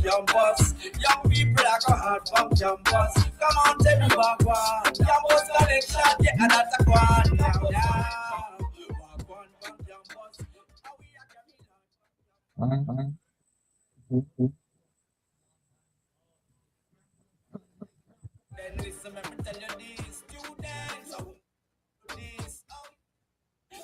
campus. Young people are going hard from campus. Come on, tell me back one. Campus connection, yeah, and that's a one. Then listen, let me tell you these students.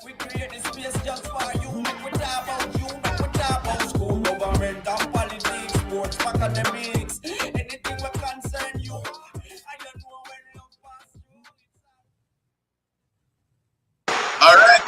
We create this space just for you. Make we talk about you. Make we talk about school, government, and politics, sports, academics, anything that concern you. I don't know when you pass All right.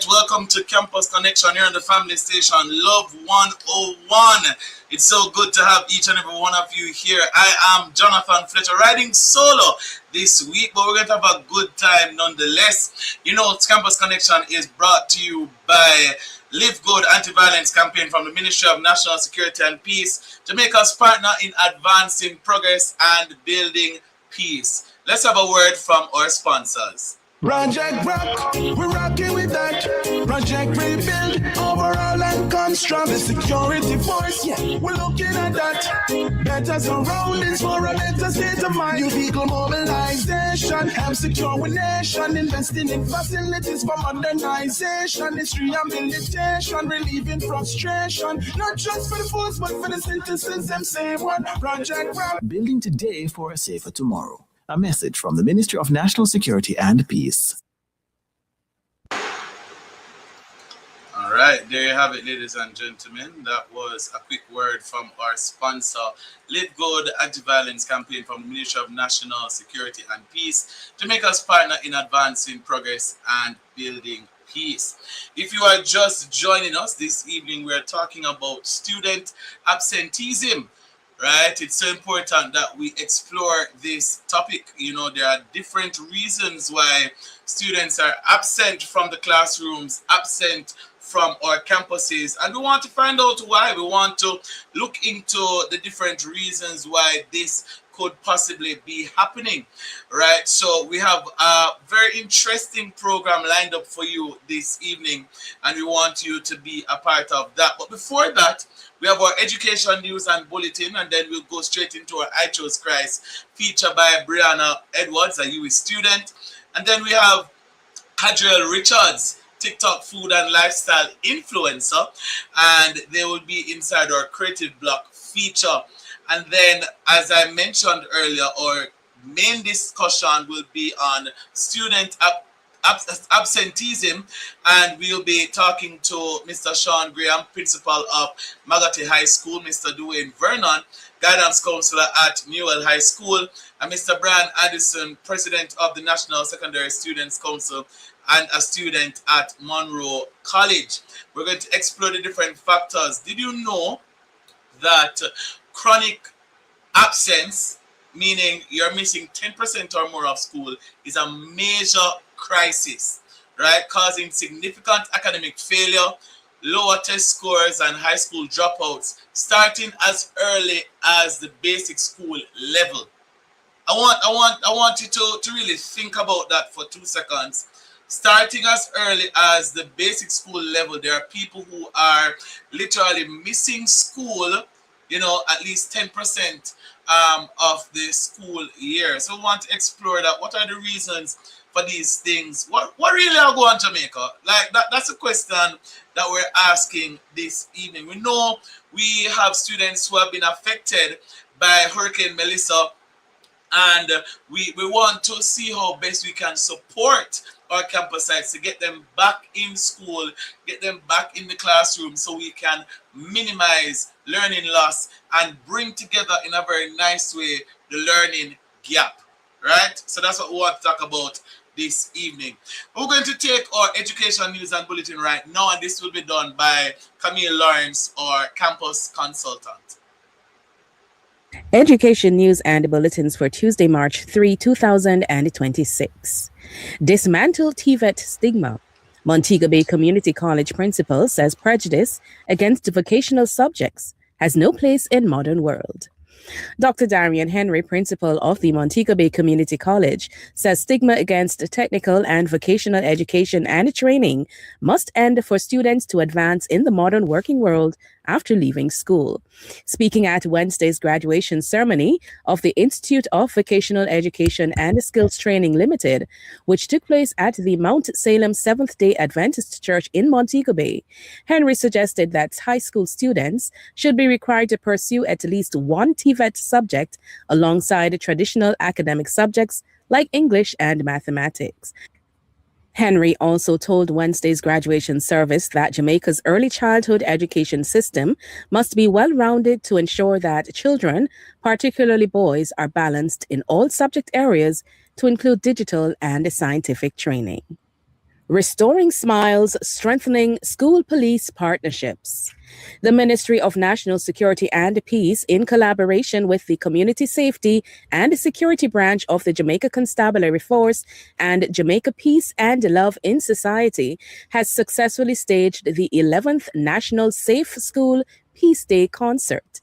Welcome to Campus Connection here on the family station, Love 101. It's so good to have each and every one of you here. I am Jonathan Fletcher, riding solo this week, but we're going to have a good time nonetheless. You know, Campus Connection is brought to you by Live Good Anti-Violence Campaign from the Ministry of National Security and Peace, Jamaica's partner in advancing progress and building peace. Let's have a word from our sponsors. Project Rock, we're rocking with that. Project Rebuild, overall and construct the security force. Yeah, we're looking at that. Better surroundings for a better state of mind. New vehicle mobilization, help secure our nation. Investing in facilities for modernization. It's rehabilitation, relieving frustration. Not just for the force, but for the citizens. Them say one. Project Rock. Building today for a safer tomorrow. A message from the Ministry of National Security and Peace. All right, there you have it, ladies and gentlemen. That was a quick word from our sponsor, Live Good Anti-Violence Campaign from the Ministry of National Security and Peace, Jamaica's partner in advancing progress and building peace. If you are just joining us this evening, we are talking about student absenteeism. Right, it's so important that we explore this topic. You know, there are different reasons why students are absent from the classrooms, absent from our campuses, and we want to find out why. We want to look into the different reasons why this could possibly be happening, right? So we have a very interesting program lined up for you this evening, and we want you to be a part of that. But before that, we have our education news and bulletin, and then we'll go straight into our I Chose Christ feature by Brianna Edwards, a UWI student. And then we have Hadriel Richards, TikTok food and lifestyle influencer, and they will be inside our creative block feature. And then, as I mentioned earlier, our main discussion will be on student absenteeism, and we'll be talking to Mr. Sean Graham, principal of Magati High School, Mr. Dwayne Vernon, guidance counselor at Newell High School, and Mr. Brian Addison, president of the National Secondary Students Council and a student at Monroe College. We're going to explore the different factors. Did you know that chronic absence, meaning you're missing 10% or more of school, is a major crisis, right? Causing significant academic failure, lower test scores, and high school dropouts, starting as early as the basic school level. I want you to really think about that for 2 seconds. Starting as early as the basic school level, there are people who are literally missing school, you know, at least 10% of the school year. So we want to explore that. What are the reasons for these things? What really are going on Jamaica? Like that's a question that we're asking this evening. We know we have students who have been affected by Hurricane Melissa, and we want to see how best we can support our campus sites to get them back in school, get them back in the classroom, so we can minimize learning loss and bring together in a very nice way the learning gap, right? So that's what we want to talk about this evening. We're going to take our education news and bulletin right now, and this will be done by Camille Lawrence, our campus consultant. Education news and bulletins for Tuesday, March 3, 2026. Dismantle TVET stigma. Montego Bay Community College principal says prejudice against vocational subjects has no place in modern world. Dr. Darian Henry, principal of the Montego Bay Community College, says stigma against technical and vocational education and training must end for students to advance in the modern working world after leaving school. Speaking at Wednesday's graduation ceremony of the Institute of Vocational Education and Skills Training Limited, which took place at the Mount Salem Seventh-day Adventist Church in Montego Bay, Henry suggested that high school students should be required to pursue at least one TVET subject alongside traditional academic subjects like English and mathematics. Henry also told Wednesday's graduation service that Jamaica's early childhood education system must be well-rounded to ensure that children, particularly boys, are balanced in all subject areas to include digital and scientific training. Restoring Smiles, Strengthening School Police Partnerships. The Ministry of National Security and Peace, in collaboration with the Community Safety and Security Branch of the Jamaica Constabulary Force and Jamaica Peace and Love in Society, has successfully staged the 11th National Safe School Peace Day concert.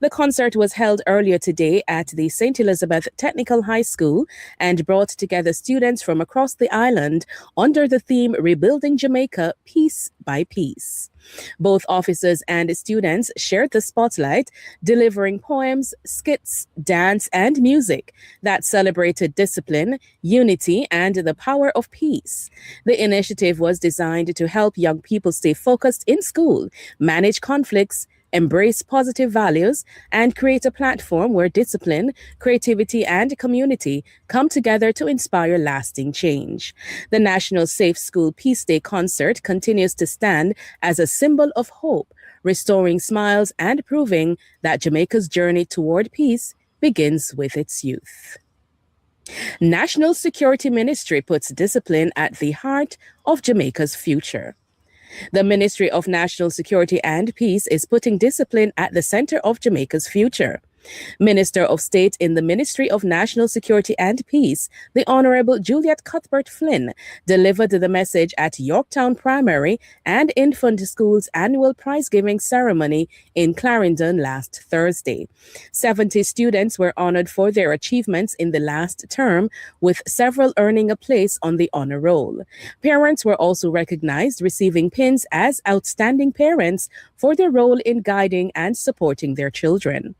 The concert was held earlier today at the St. Elizabeth Technical High School and brought together students from across the island under the theme Rebuilding Jamaica Piece by Piece. Both officers and students shared the spotlight, delivering poems, skits, dance, and music that celebrated discipline, unity, and the power of peace. The initiative was designed to help young people stay focused in school, manage conflicts, embrace positive values, and create a platform where discipline, creativity, and community come together to inspire lasting change. The National Safe School Peace Day concert continues to stand as a symbol of hope, restoring smiles and proving that Jamaica's journey toward peace begins with its youth. National Security Ministry puts discipline at the heart of Jamaica's future. The Ministry of National Security and Peace is putting discipline at the center of Jamaica's future. Minister of State in the Ministry of National Security and Peace, the Honorable Juliet Cuthbert Flynn, delivered the message at Yorktown Primary and Infant School's annual prize-giving ceremony in Clarendon last Thursday. 70 students were honored for their achievements in the last term, with several earning a place on the honor roll. Parents were also recognized, receiving pins as outstanding parents for their role in guiding and supporting their children.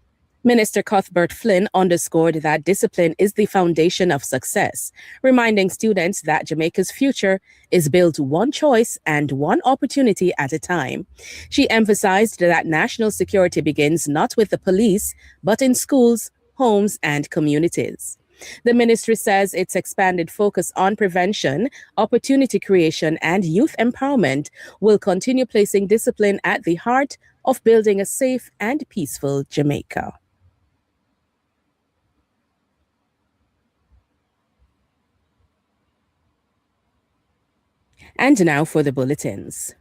Minister Cuthbert Flynn underscored that discipline is the foundation of success, reminding students that Jamaica's future is built one choice and one opportunity at a time. She emphasized that national security begins not with the police, but in schools, homes, and communities. The ministry says its expanded focus on prevention, opportunity creation, and youth empowerment will continue placing discipline at the heart of building a safe and peaceful Jamaica. And now for the bulletins.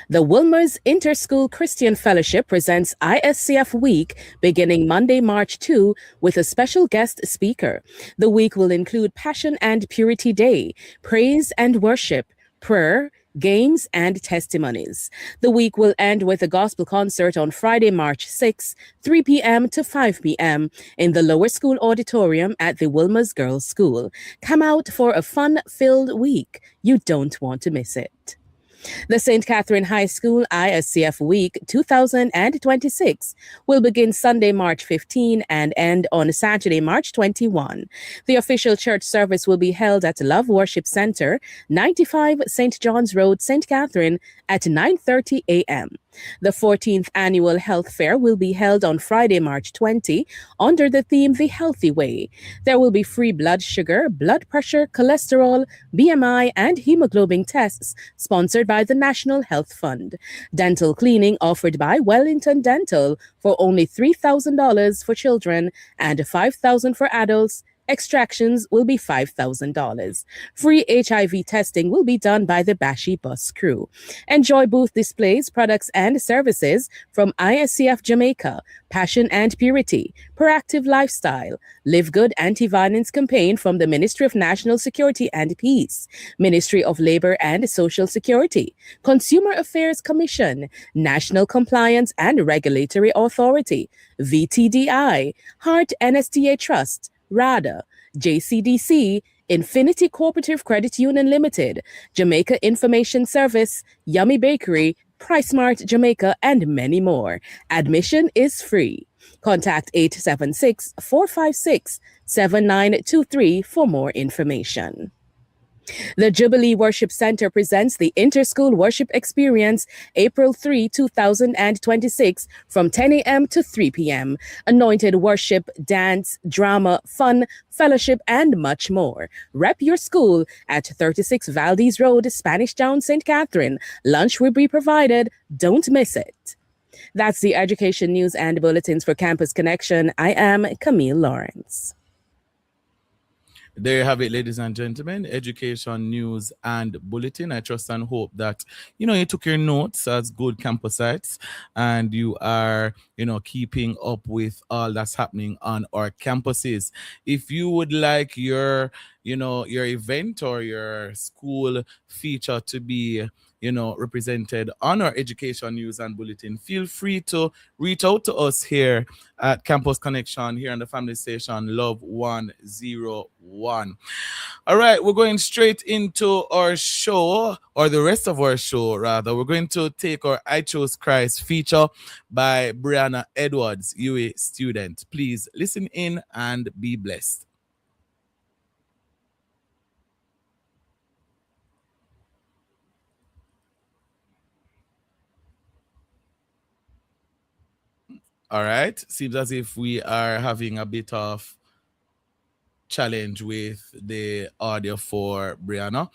The Wilmer's Interschool Christian Fellowship presents ISCF Week beginning Monday, March 2, with a special guest speaker. The week will include Passion and Purity Day, praise and worship, prayer, games, and testimonies. The week will end with a gospel concert on Friday, March 6, 3 p.m. to 5 p.m. in the Lower School Auditorium at the Wilmer's Girls' School. Come out for a fun-filled week. You don't want to miss it. The St. Catherine High School ISCF Week 2026 will begin Sunday, March 15 and end on Saturday, March 21. The official church service will be held at Love Worship Center, 95 St. John's Road, St. Catherine at 9:30 a.m. The 14th annual health fair will be held on Friday, March 20, under the theme The Healthy Way. There will be free blood sugar, blood pressure, cholesterol, BMI, and hemoglobin tests sponsored by the National Health Fund. Dental cleaning offered by Wellington Dental for only $3,000 for children and $5,000 for adults. Extractions will be $5,000. Free HIV testing will be done by the Bashi bus crew. Enjoy booth displays, products, and services from ISCF Jamaica, Passion and Purity, Proactive Lifestyle, Live Good Anti-Violence Campaign from the Ministry of National Security and Peace, Ministry of Labor and Social Security, Consumer Affairs Commission, National Compliance and Regulatory Authority, VTDI, Heart NSTA Trust, RADA, JCDC, Infinity Cooperative Credit Union Limited, Jamaica Information Service, Yummy Bakery, PriceSmart Jamaica, and many more. Admission is free. Contact 876-456-7923 for more information. The Jubilee Worship Center presents the Interschool Worship Experience April 3, 2026 from 10 a.m. to 3 p.m. Anointed worship, dance, drama, fun, fellowship, and much more. Rep your school at 36 Valdez Road, Spanish Town, St. Catherine. Lunch will be provided. Don't miss it. That's the education news and bulletins for Campus Connection. I am Camille Lawrence. There you have it, ladies and gentlemen, education news and bulletin. I trust and hope that, you took your notes as good campusites and you are, keeping up with all that's happening on our campuses. If you would like your event or your school feature to be represented on our education news and bulletin, feel free to reach out to us here at Campus Connection here on the family station Love 101. All right, we're going straight into our show, or the rest of our show rather. We're going to take our I Chose Christ feature by Brianna Edwards, UA student. Please listen in and be blessed. All right. Seems as if we are having a bit of challenge with the audio for Brianna.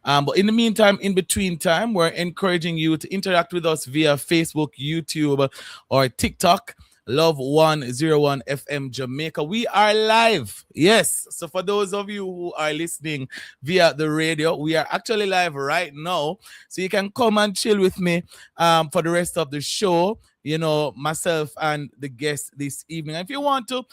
But in the meantime, in between time, we're encouraging you to interact with us via Facebook, YouTube, or TikTok. Love 101 FM Jamaica. We are live. Yes. So for those of you who are listening via the radio, we are actually live right now. So you can come and chill with me for the rest of the show. Myself and the guests this evening. And if you want to,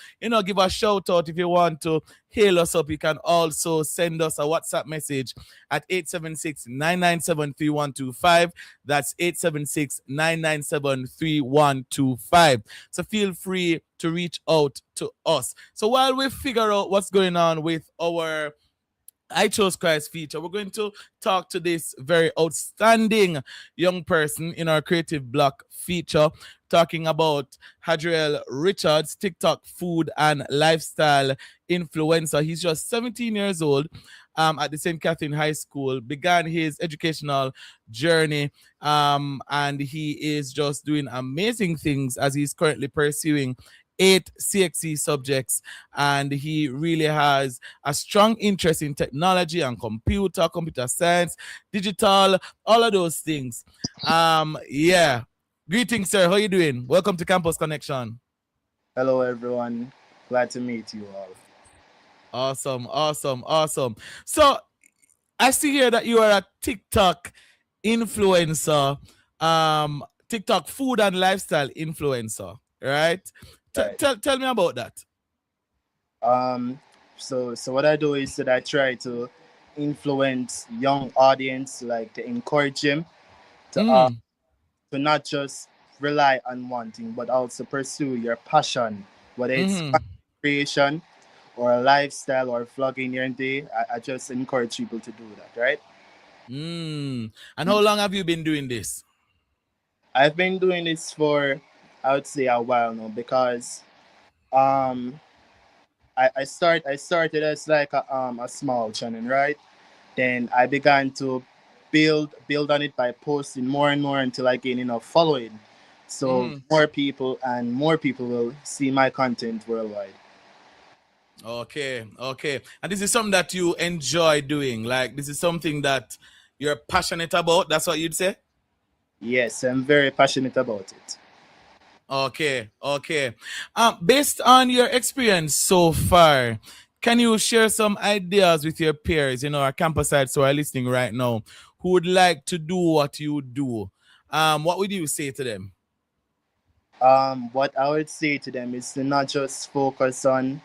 give a shout out, if you want to hail us up, you can also send us a WhatsApp message at 876-997-3125. That's 876-997-3125. So feel free to reach out to us. So while we figure out what's going on with our I Chose Christ feature, we're going to talk to this very outstanding young person in our Creative Block feature, talking about Hadriel Richards, TikTok food and lifestyle influencer. He's just 17 years old at the St. Catherine High School, began his educational journey, and he is just doing amazing things as he's currently pursuing 8 CXC subjects, and he really has a strong interest in technology and computer science, digital, all of those things. Yeah. Greetings, sir. How you doing? Welcome to Campus Connection. Hello, everyone. Glad to meet you all. Awesome. So I see here that you are a TikTok influencer, TikTok food and lifestyle influencer, right? Tell me about that. So what I do is that I try to influence young audience, like to encourage them to not just rely on one thing, but also pursue your passion, whether it's content creation or a lifestyle or vlogging here and there. I just encourage people to do that, right? And how long have you been doing this? I've been doing this for, I would say, a while now, because I started as like a small channel, right? Then I began to build on it by posting more and more until I gain enough following. So more people will see my content worldwide. Okay. And this is something that you enjoy doing? Like, this is something that you're passionate about? That's what you'd say? Yes, I'm very passionate about it. Okay. Based on your experience so far, can you share some ideas with your peers, our campusites who are listening right now, who would like to do what you do? What would you say to them? What I would say to them is to not just focus on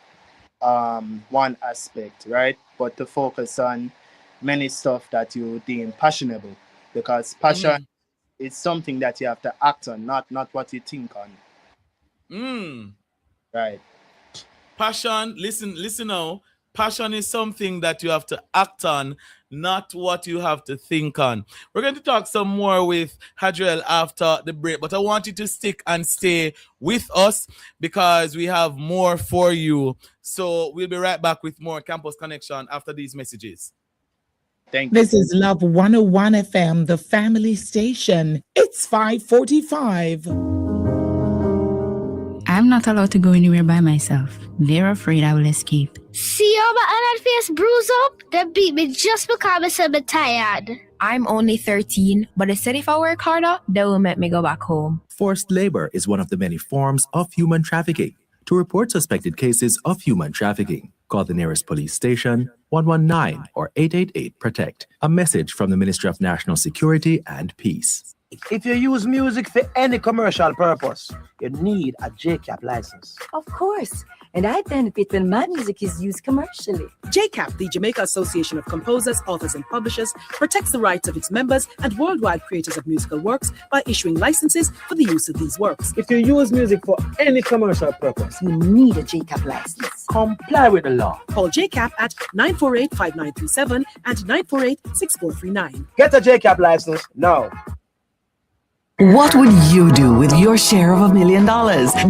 one aspect, right? But to focus on many stuff that you deem passionable, because passion is something that you have to act on, not what you think on. Right. Passion, listen now. Passion is something that you have to act on, not what you have to think on. We're going to talk some more with Hadriel after the break, but I want you to stick and stay with us because we have more for you. So we'll be right back with more Campus Connection after these messages. Thank you. This is Love 101 FM, the family station. It's 5:45. I'm not allowed to go anywhere by myself. They're afraid I will escape. See how my face bruise up? They beat me just because I said I'm tired. I'm only 13, but they said if I work harder, they will make me go back home. Forced labor is one of the many forms of human trafficking. To report suspected cases of human trafficking, call the nearest police station, 119 or 888-PROTECT. A message from the Ministry of National Security and Peace. If you use music for any commercial purpose, you need a JCAP license. Of course. And I benefit when my music is used commercially. JCAP, the Jamaica Association of Composers, Authors and Publishers, protects the rights of its members and worldwide creators of musical works by issuing licenses for the use of these works. If you use music for any commercial purpose, you need a JCAP license. Comply with the law. Call JCAP at 948-5937 and 948-6439. Get a JCAP license now. What would you do with your share of $1 million?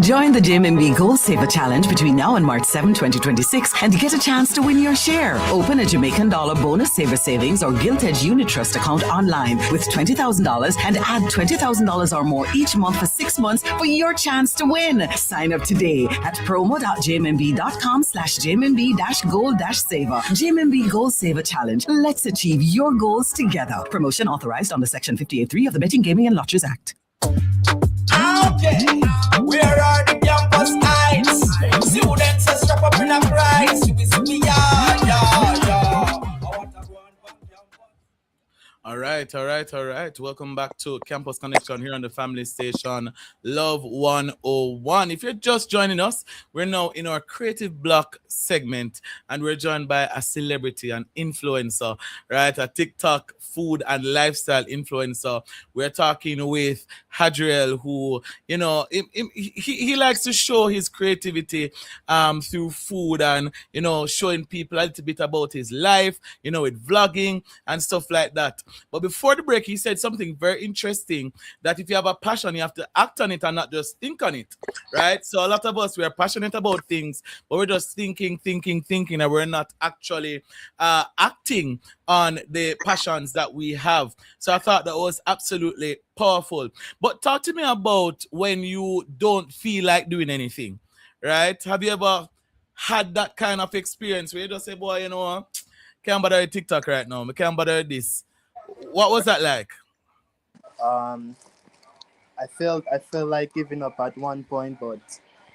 Join the JMB Goal Saver Challenge between now and March 7, 2026 and get a chance to win your share. Open a Jamaican dollar bonus saver savings or Gilt Edge unit trust account online with $20,000 and add $20,000 or more each month for 6 months for your chance to win. Sign up today at promo.jmb.com/jmb-goal-saver. JMB Goal Saver Challenge. Let's achieve your goals together. Promotion authorized under Section 58.3 of the Betting, Gaming and Lotteries Act. Okay, where are the campus nights? Students are strap up in a price. All right. Welcome back to Campus Connection here on the family station, Love 101. If you're just joining us, we're now in our creative block segment, and we're joined by a celebrity, an influencer, right? A TikTok food and lifestyle influencer. We're talking with Hadriel, who, you know, he likes to show his creativity through food and, you know, showing people a little bit about his life, you know, with vlogging and stuff like that. But before the break, he said something very interesting, that if you have a passion, you have to act on it and not just think on it, right? So a lot of us, we are passionate about things, but we're just thinking, and we're not actually acting on the passions that we have. So I thought that was absolutely powerful. But talk to me about when you don't feel like doing anything, right? Have you ever had that kind of experience where you just say, boy, you know, can't bother with TikTok right now, I can't bother with this? What was that like? I felt like giving up at one point, but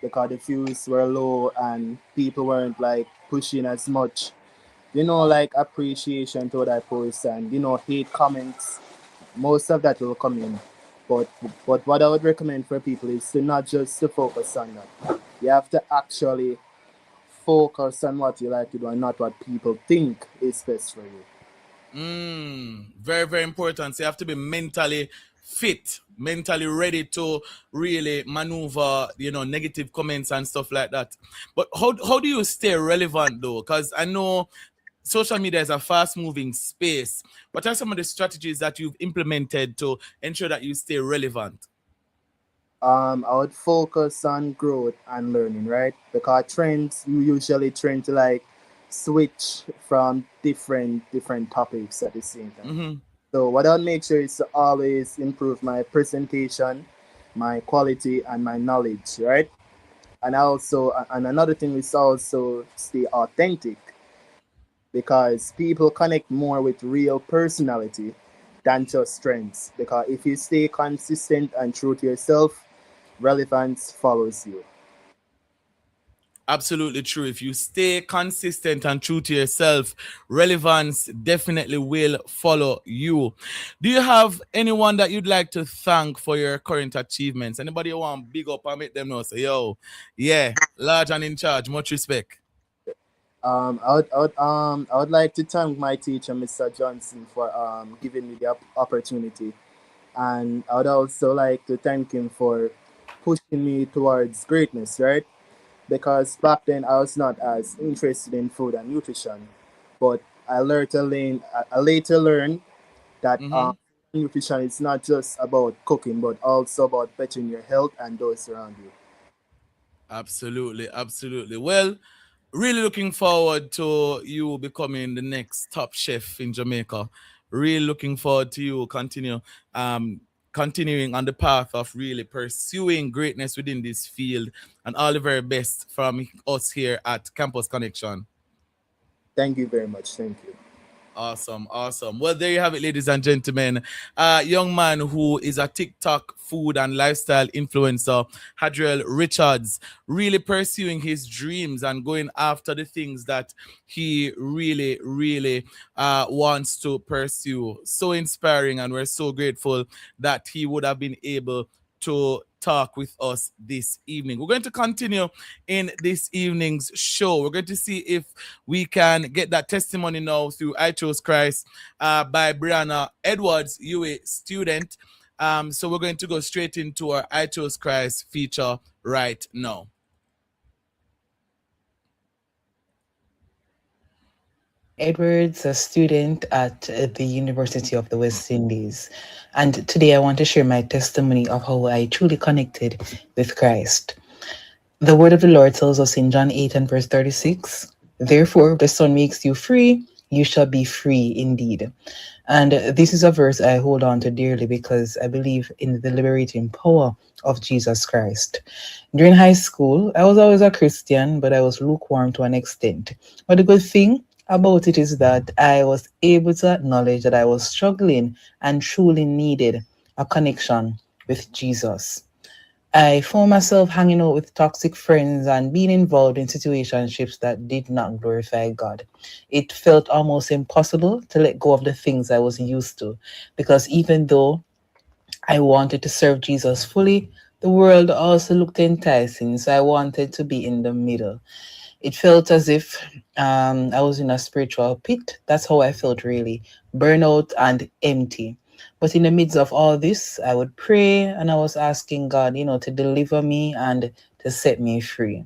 because the views were low and people weren't like pushing as much, you know, like appreciation to that post and, you know, hate comments, most of that will come in. But what I would recommend for people is to not just to focus on that. You have to actually focus on what you like to do and not what people think is best for you. Very, very important. So you have to be mentally fit, mentally ready to really maneuver, you know, negative comments and stuff like that. But how do you stay relevant though? Because I know social media is a fast-moving space. What are some of the strategies that you've implemented to ensure that you stay relevant? I would focus on growth and learning, right? Because trends, you usually trend to like switch from different topics at the same time. So what I'll make sure is to always improve my presentation, my quality, and my knowledge, right? And another thing is also stay authentic, because people connect more with real personality than just trends. Because if you stay consistent and true to yourself, relevance follows you. Absolutely true. If you stay consistent and true to yourself, relevance definitely will follow you. Do you have anyone that you'd like to thank for your current achievements? Anybody you want to big up and make them know? Say, yo, yeah, large and in charge. Much respect. I would like to thank my teacher, Mr. Johnson, for giving me the opportunity, and I would also like to thank him for pushing me towards greatness, right? because back then I was not as interested in food and nutrition. But I later learned that Mm-hmm. nutrition is not just about cooking, but also about bettering your health and those around you. Absolutely, absolutely. Well, really looking forward to you becoming the next top chef in Jamaica. Really looking forward to you continuing on the path of really pursuing greatness within this field, and all the very best from us here at Campus Connection. Thank you very much. Thank you. Awesome, awesome. Well, there you have it, ladies and gentlemen. Young man who is a TikTok food and lifestyle influencer, Hadriel Richards, really pursuing his dreams and going after the things that he really, really wants to pursue. So inspiring, and we're so grateful that he would have been able to talk with us this evening. We're going to continue in this evening's show. We're going to see if we can get that testimony now through I Chose Christ by Brianna Edwards, UA student. So we're going to go straight into our I Chose Christ feature right now. Edwards, a student at the University of the West Indies. And today I want to share my testimony of how I truly connected with Christ. The word of the Lord tells us in John 8 and verse 36, "Therefore, if the Son makes you free, you shall be free indeed." And this is a verse I hold on to dearly because I believe in the liberating power of Jesus Christ. During high school, I was always a Christian, but I was lukewarm to an extent. But the good thing about it is that I was able to acknowledge that I was struggling and truly needed a connection with Jesus. I found myself hanging out with toxic friends and being involved in situationships that did not glorify God. It felt almost impossible to let go of the things I was used to, because even though I wanted to serve Jesus fully, the world also looked enticing, so I wanted to be in the middle. It felt as if I was in a spiritual pit. That's how I felt, really, burnout and empty. But in the midst of all this, I would pray and I was asking God, to deliver me and to set me free.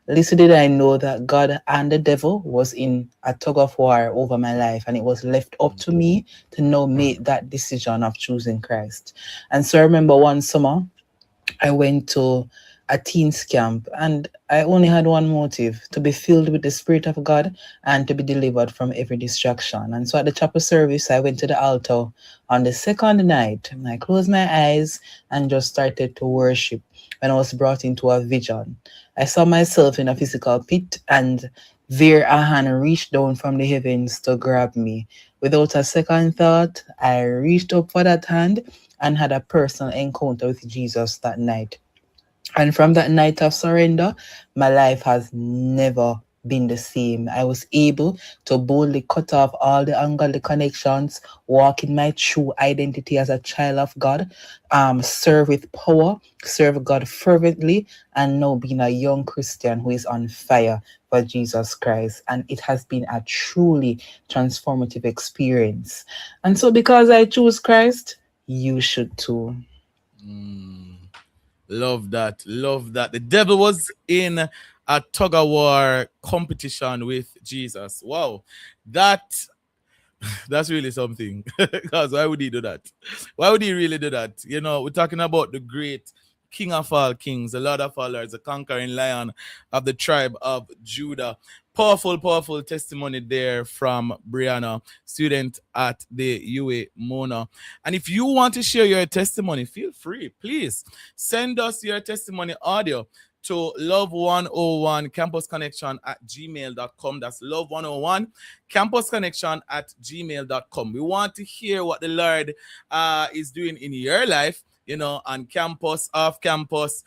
Little did I know that God and the devil was in a tug of war over my life, and it was left up to me to now make that decision of choosing Christ. And so I remember one summer, I went to a teens camp, and I only had one motive: to be filled with the Spirit of God and to be delivered from every distraction. And so at the chapel service, I went to the altar on the second night, and I closed my eyes and just started to worship when I was brought into a vision. I saw myself in a physical pit, and there a hand reached down from the heavens to grab me. Without a second thought, I reached up for that hand and had a personal encounter with Jesus that night. And from that night of surrender, my life has never been the same. I was able to boldly cut off all the ungodly connections, walk in my true identity as a child of God, serve with power, serve God fervently, and now being a young Christian who is on fire for Jesus Christ. And it has been a truly transformative experience. And so because I choose Christ, you should too. Love that. Love that. The devil was in a tug of war competition with Jesus. Wow. That's really something. Because why would he do that? Why would he really do that? We're talking about the great King of all kings, the Lord of all lords, the conquering lion of the tribe of Judah. Powerful, powerful testimony there from Brianna, student at the UA Mona. And if you want to share your testimony, feel free. Please send us your testimony audio to love101 campusconnection at gmail.com. That's love101 campusconnection at gmail.com. We want to hear what the Lord is doing in your life, on campus, off campus.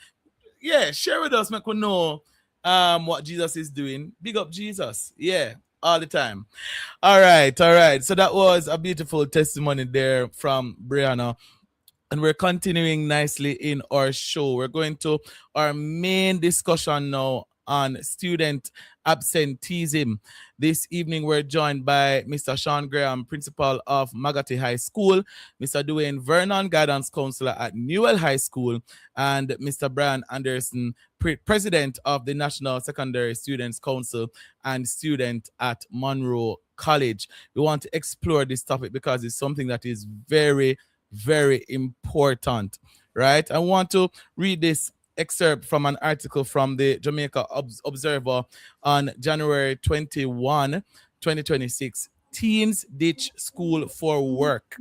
Yeah, share with us, make we know what Jesus is doing. Big up Jesus. Yeah, all the time. All right. So that was a beautiful testimony there from Brianna. And we're continuing nicely in our show. We're going to our main discussion now on student absenteeism. This evening, we're joined by Mr. Sean Graham, principal of Magati High School, Mr. Dwayne Vernon, guidance counselor at Newell High School, and Mr. Brian Anderson, president of the National Secondary Students Council and student at Monroe College. We want to explore this topic because it's something that is very, very important, right? I want to read this excerpt from an article from the Jamaica Observer on January 21, 2026. Teens ditch school for work.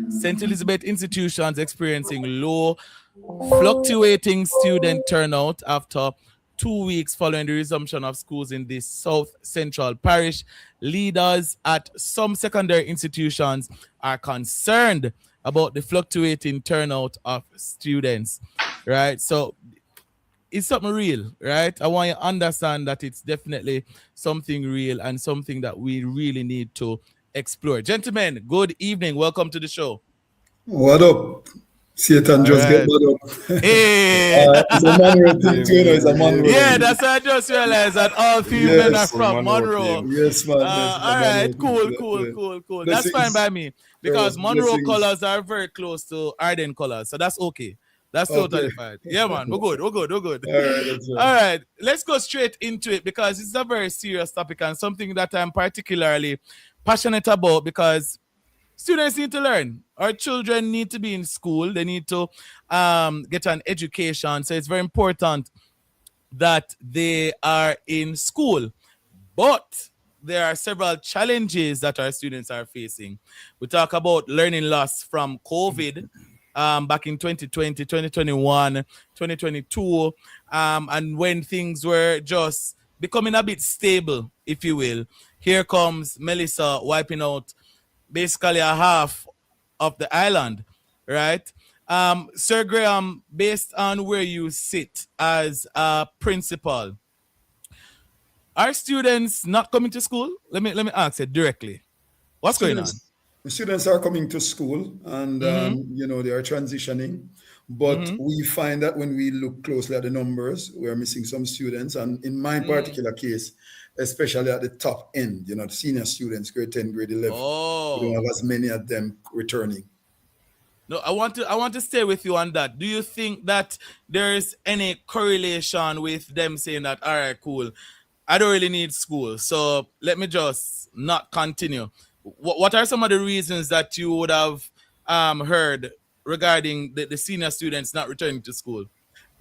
St. Elizabeth institutions experiencing low, fluctuating student turnout after 2 weeks following the resumption of schools in the South Central Parish. Leaders at some secondary institutions are concerned about the fluctuating turnout of students, right? So it's something real, right? I want you to understand that it's definitely something real and something that we really need to explore. Gentlemen, good evening. Welcome to the show. What up? Satan just get mad up. Hey. It's a Monroe thing too, it's a Monroe. Yeah, that's what I just realized that all three men are from Monroe. Yes, man. All right, cool. That's fine by me because Monroe colors are very close to Arden colors, so that's okay. That's totally fine. Yeah, man, we're good. All right, let's go straight into it because it's a very serious topic and something that I'm particularly passionate about because students need to learn. Our children need to be in school. They need to get an education. So it's very important that they are in school. But there are several challenges that our students are facing. We talk about learning loss from COVID back in 2020, 2021, 2022, and when things were just becoming a bit stable, if you will. Here comes Melissa wiping out basically a half of the island, right? Sir Graham, based on where you sit as a principal, are students not coming to school? Let me ask it directly. What's going on? Students are coming to school and, they are transitioning. But we find that when we look closely at the numbers, we are missing some students. And in my particular case, especially at the top end, the senior students, grade 10, grade 11, we don't have as many of them returning. No, I want to stay with you on that. Do you think that there's any correlation with them saying that, all right, cool, I don't really need school, so let me just not continue? What are some of the reasons that you would have heard regarding the senior students not returning to school?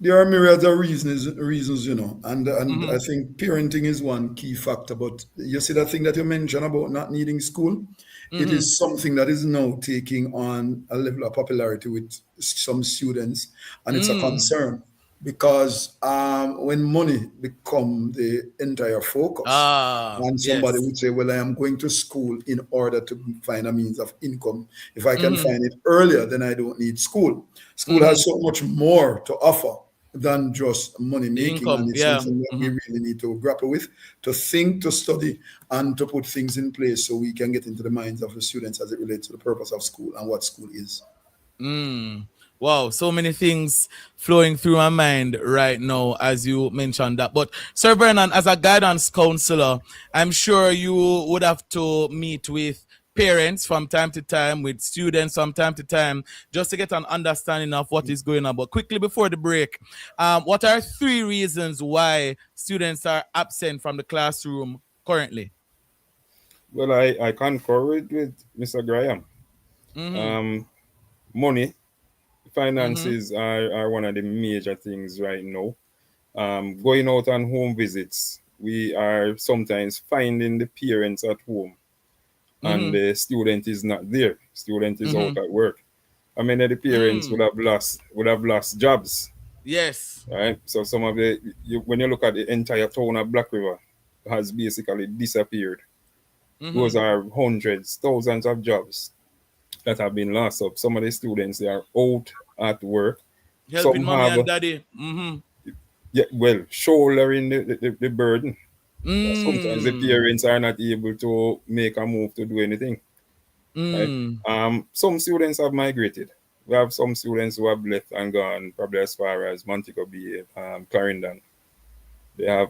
There are myriads of reasons, and I think parenting is one key factor. But you see that thing that you mentioned about not needing school, it is something that is now taking on a level of popularity with some students, and it's a concern because when money become the entire focus, and somebody would say, well, I am going to school in order to find a means of income. If I can find it earlier, then I don't need school. School has so much more to offer than just money making, and it's something that we really need to grapple with, to think, to study, and to put things in place so we can get into the minds of the students as it relates to the purpose of school and what school is. Wow, so many things flowing through my mind right now as you mentioned that. But Sir Vernon, as a guidance counselor, I'm sure you would have to meet with parents from time to time, with students from time to time, just to get an understanding of what is going on. But quickly before the break, what are 3 reasons why students are absent from the classroom currently? Well, I concur with Mr. Graham. Money, finances are one of the major things right now. Going out on home visits, we are sometimes finding the parents at home and the student is not there. Student is out at work. I mean, the parents would have lost jobs. Yes. Right. So some of when you look at the entire town of Black River, has basically disappeared. Those are hundreds, thousands of jobs that have been lost. Up. Some of the students, they are out at work. Helping mommy and daddy. Yeah, well, shouldering the burden. Sometimes the parents are not able to make a move to do anything. Right? Some students have migrated. We have some students who have left and gone probably as far as Montego Bay, Clarendon.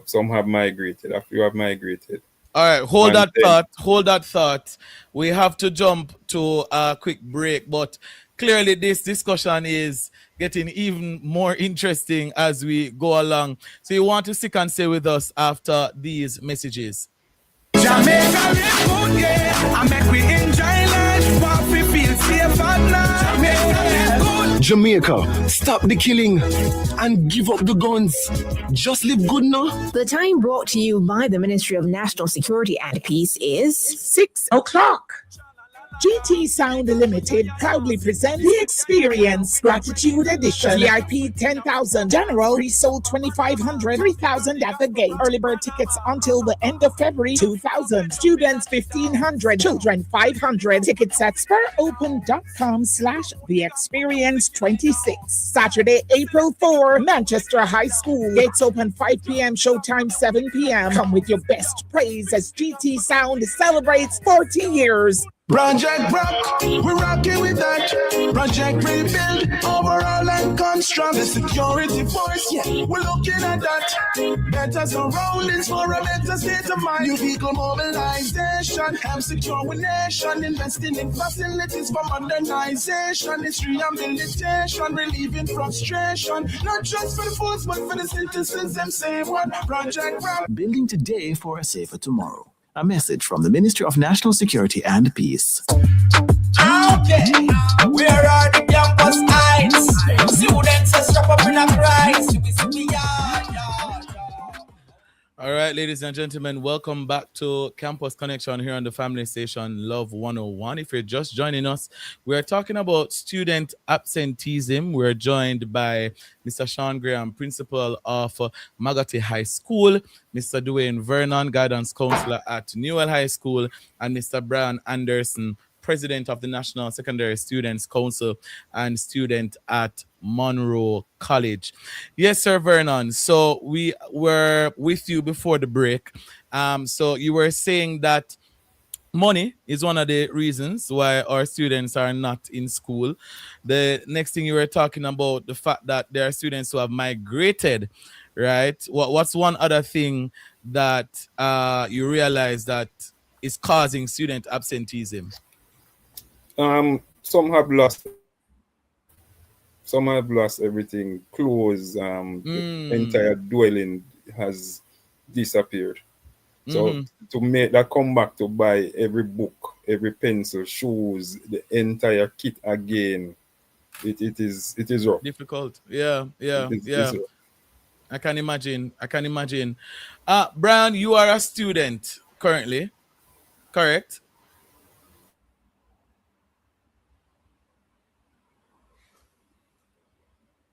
Some have migrated. A few have migrated. All right, hold And that then- thought. Hold that thought. We have to jump to a quick break, but clearly this discussion is getting even more interesting as we go along. So you want to stick and stay with us after these messages. Jamaica live good, yeah. I make we enjoy life, what we feel safe at night. Jamaica live good. Jamaica, stop the killing and give up the guns. Just live good now. The time brought to you by the Ministry of National Security and Peace is 6 o'clock. GT Sound Limited proudly presents the Experience Gratitude Edition. VIP 10,000. General pre-sold 2,500. 3,000 at the gate. Early bird tickets until the end of February 2,000. Students 1,500. Children 500. Tickets at spuropen.com/The Experience 26. Saturday, April 4, Manchester High School. Gates open 5 p.m. Showtime 7 p.m. Come with your best praise as GT Sound celebrates 40 years. Project Rock, we're rocking with that. Project Rebuild, overall and construct. The security force, yeah, we're looking at that. Better surroundings for a better state of mind. New vehicle mobilization, help secure our nation. Investing in facilities for modernization. It's rehabilitation, relieving frustration. Not just for the folks, but for the citizens, them say what? Project Rock. Building today for a safer tomorrow. A message from the Ministry of National Security and Peace. Okay, where are the campus heights? Students are strapped up in a Christ. All right, ladies and gentlemen, welcome back to Campus Connection here on the family station Love 101. If you're just joining us, we're talking about student absenteeism. We're joined by Mr. Sean Graham, principal of Magati High School, Mr. Dwayne Vernon, guidance counselor at Newell High School, and Mr. Brian Anderson, president of the National Secondary Students Council and student at Monroe College. Yes, sir, Vernon. So we were with you before the break. So you were saying that money is one of the reasons why our students are not in school. The next thing you were talking about, the fact that there are students who have migrated, right? What's one other thing that you realize that is causing student absenteeism? Some have lost everything. Clothes, the entire dwelling has disappeared. So to make that come back to buy every book, every pencil, shoes, the entire kit again, it is rough. Difficult. Yeah. It is rough. I can imagine. Brian, you are a student currently, correct?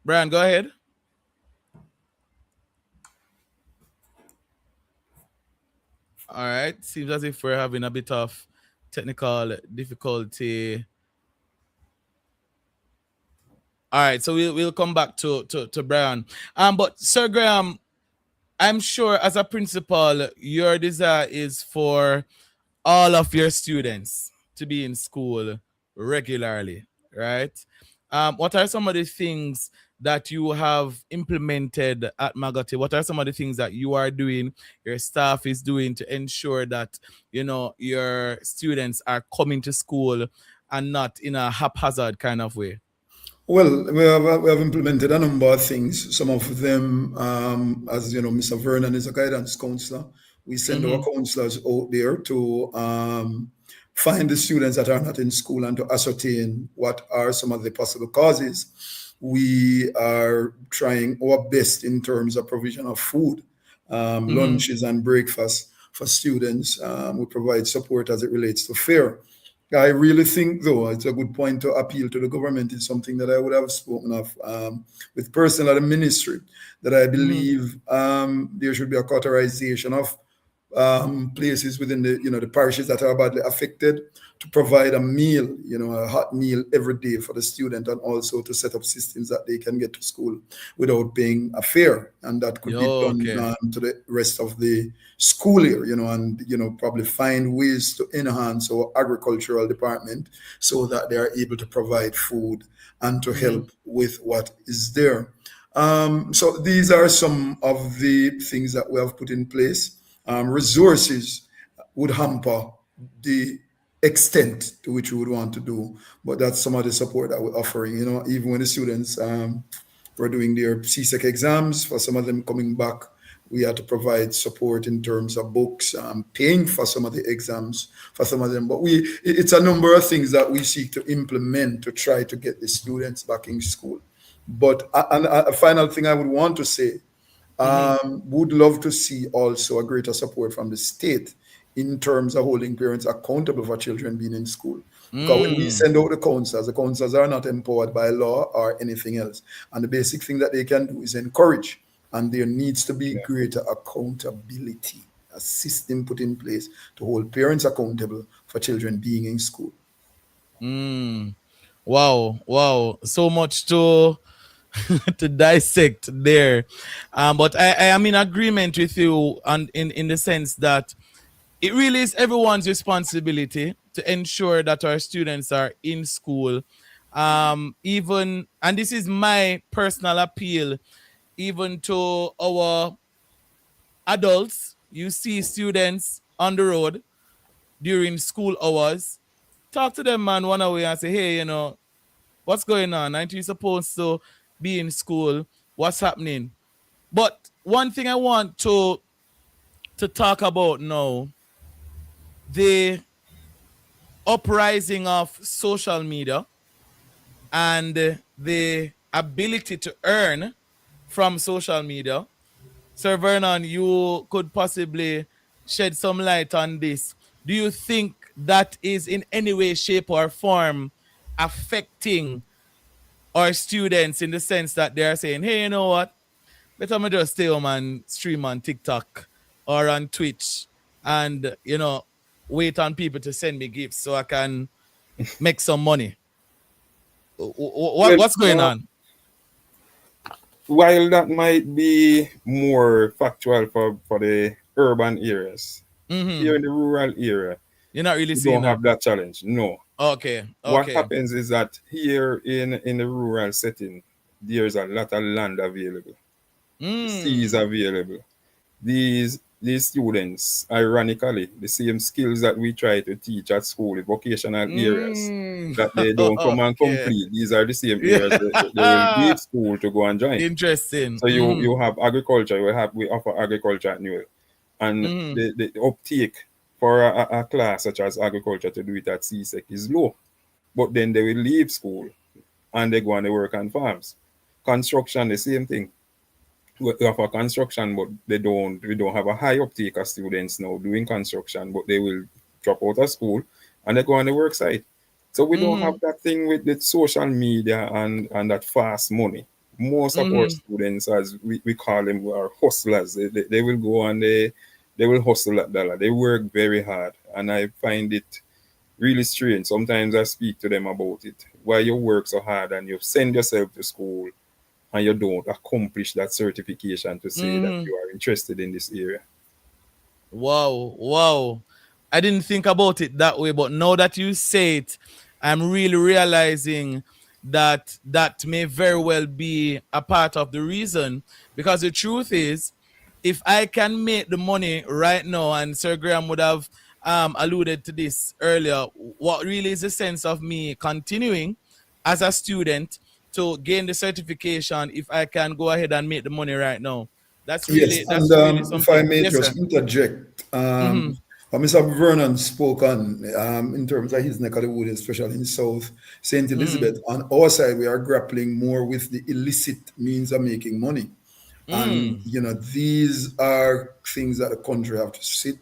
Brian, go ahead. All right. Seems as if we're having a bit of technical difficulty. All right. So we'll come back to Brian. But Sir Graham, I'm sure as a principal, your desire is for all of your students to be in school regularly, right? What are some of the things that you have implemented at Magati? What are some of the things that you are doing, your staff is doing to ensure that, you know, your students are coming to school and not in a haphazard kind of way? Well, we have implemented a number of things. Some of them, as you know, Mr. Vernon is a guidance counselor. We send our counselors out there to find the students that are not in school and to ascertain what are some of the possible causes. We are trying our best in terms of provision of food, lunches and breakfast for students. We provide support as it relates to fare. I really think, though, it's a good point to appeal to the government. It's something that I would have spoken of with personnel at the ministry, that I believe there should be a cauterization of places within the, you know, the parishes that are badly affected, to provide a meal, you know, a hot meal every day for the student, and also to set up systems that they can get to school without paying a fare, and that could be done to the rest of the school year, you know, and, you know, probably find ways to enhance our agricultural department so that they are able to provide food and to help with what is there. So these are some of the things that we have put in place. Resources would hamper the extent to which we would want to do, but that's some of the support that we're offering. Even when the students were doing their CSEC exams, for some of them coming back, we had to provide support in terms of books, paying for some of the exams for some of them. But it's a number of things that we seek to implement to try to get the students back in school. But a final thing I would want to say, would love to see also a greater support from the state in terms of holding parents accountable for children being in school. Because when we send out the counselors are not empowered by law or anything else. And the basic thing that they can do is encourage. And there needs to be greater accountability, a system put in place to hold parents accountable for children being in school. Wow. So much to to dissect there. But I am in agreement with you and in the sense that it really is everyone's responsibility to ensure that our students are in school. Even, and this is my personal appeal, even to our adults. You see students on the road during school hours, talk to them, man, one away and say, hey, what's going on? Aren't you supposed to be in school? What's happening? But one thing I want to talk about now, the uprising of social media and the ability to earn from social media. Sir Vernon, you could possibly shed some light on this. Do you think that is in any way, shape, or form affecting our students in the sense that they're saying, hey, you know what? Better me just stay home and stream on TikTok or on Twitch and, wait on people to send me gifts so I can make some money. What's going on? While that might be more factual for the urban areas, here in the rural area, you're not really you seeing don't have that challenge. No. Okay. What happens is that here in the rural setting, there's a lot of land available. Seas available. These students, ironically, the same skills that we try to teach at school, the vocational areas that they don't come and complete. These are the same areas that they will leave school to go and join. Interesting. So you have agriculture. We offer agriculture at Newell, and the uptake for a class such as agriculture to do it at CSEC is low. But then they will leave school and they go and they work on farms. Construction, the same thing. We offer construction, but we don't have a high uptake of students now doing construction, but they will drop out of school and they go on the work site. So we don't have that thing with the social media and that fast money. Most of our students, as we call them, are hustlers. They will go and they will hustle that dollar. They work very hard, and I find it really strange. Sometimes I speak to them about it. Why you work so hard and you send yourself to school and you don't accomplish that certification to say that you are interested in this area. Wow. I didn't think about it that way, but now that you say it, I'm really realizing that may very well be a part of the reason. Because the truth is, if I can make the money right now, and Sir Graham would have alluded to this earlier, what really is the sense of me continuing as a student to gain the certification if I can go ahead and make the money right now? That's really, yes, that's and really something. if I may Yes, just sir. interject, what Mr. Vernon spoke on in terms of his neck of the wood, especially in South St. Elizabeth. On our side, we are grappling more with the illicit means of making money. And, these are things that the country have to sit,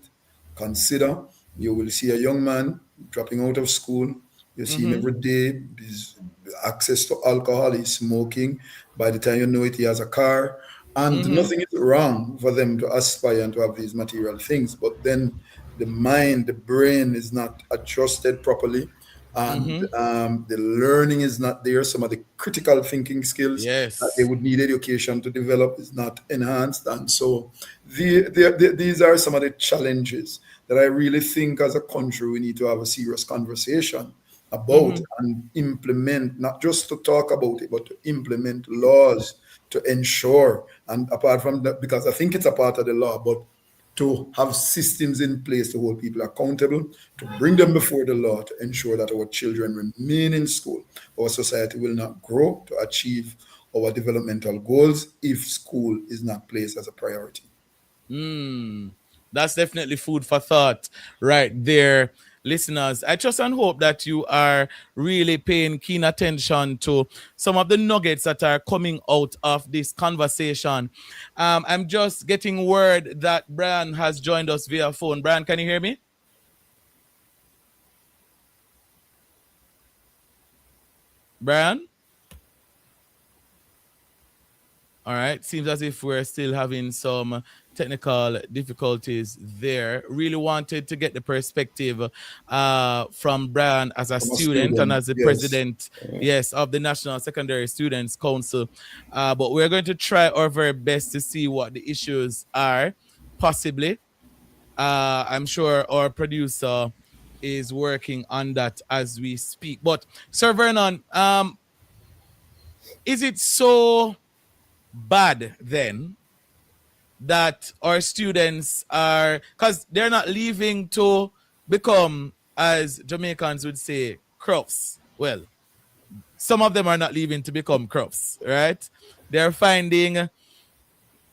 consider. You will see a young man dropping out of school. You see him every day. His access to alcohol, he's smoking. By the time you know it, he has a car. And nothing is wrong for them to aspire and to have these material things. But then the mind, the brain is not adjusted properly. And the learning is not there. Some of the critical thinking skills that they would need education to develop is not enhanced. And so these are some of the challenges that I really think as a country we need to have a serious conversation about and implement, not just to talk about it, but to implement laws to ensure, and apart from that, because I think it's a part of the law, but to have systems in place to hold people accountable, to bring them before the law, to ensure that our children remain in school. Our society will not grow to achieve our developmental goals if school is not placed as a priority. That's definitely food for thought right there, listeners. I trust and hope that you are really paying keen attention to some of the nuggets that are coming out of this conversation. I'm just getting word that Brian has joined us via phone. Brian, can you hear me? Brian? All right. Seems as if we're still having some technical difficulties there. Really wanted to get the perspective from Brian as a student and as the president, yes, of the National Secondary Students Council. But we're going to try our very best to see what the issues are, possibly. I'm sure our producer is working on that as we speak. But Sir Vernon, is it so bad then that our students are, because they're not leaving to become, as Jamaicans would say, crofts? Well, some of them are not leaving to become crofts, right? They're finding,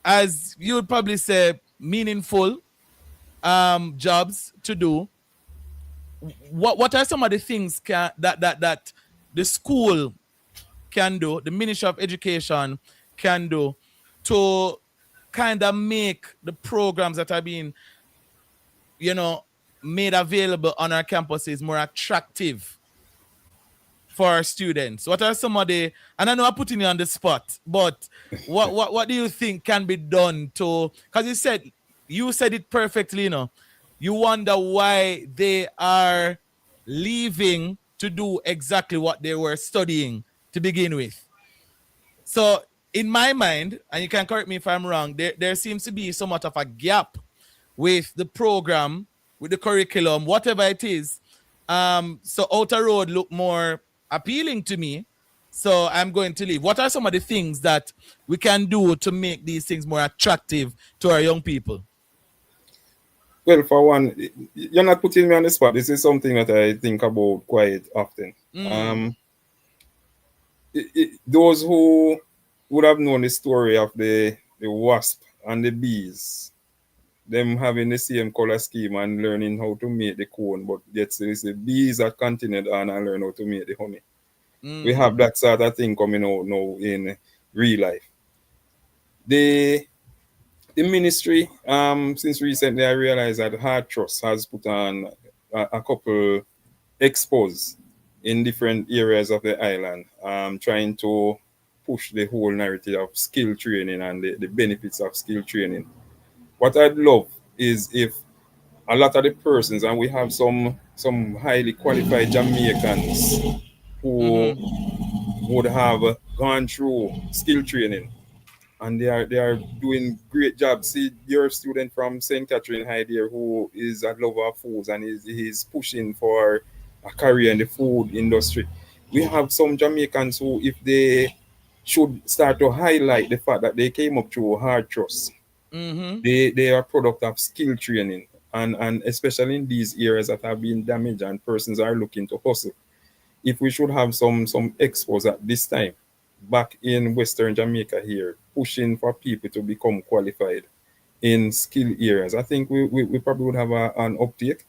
as you would probably say, meaningful jobs to do. What are some of the things that the school can do, the Ministry of Education can do to kind of make the programs that are being, made available on our campuses more attractive for our students? What are some of the, and I know I'm putting you on the spot, but what do you think can be done to, because you said it perfectly, you wonder why they are leaving to do exactly what they were studying to begin with. So in my mind, and you can correct me if I'm wrong, there seems to be somewhat of a gap with the program, with the curriculum, whatever it is. So Outer Road look more appealing to me. So I'm going to leave. What are some of the things that we can do to make these things more attractive to our young people? Well, for one, you're not putting me on the spot. This is something that I think about quite often. Those who would have known the story of the wasp and the bees, them having the same color scheme and learning how to make the cone, but yet it's the bees that continued on and learn how to make the honey. We have that sort of thing coming out now in real life. The ministry, since recently I realized that Hard Trust has put on a couple expos in different areas of the island, trying to push the whole narrative of skill training and the benefits of skill training. What I'd love is if a lot of the persons, and we have some highly qualified Jamaicans who would have gone through skill training, and they are doing great jobs. See your student from St. Catherine High there who is a lover of foods and he's pushing for a career in the food industry. We have some Jamaicans who, if they should start to highlight the fact that they came up through Hard Trust, they are product of skill training, and especially in these areas that have been damaged and persons are looking to hustle. If we should have some expos at this time back in Western Jamaica here, pushing for people to become qualified in skill areas, I think we probably would have an uptake.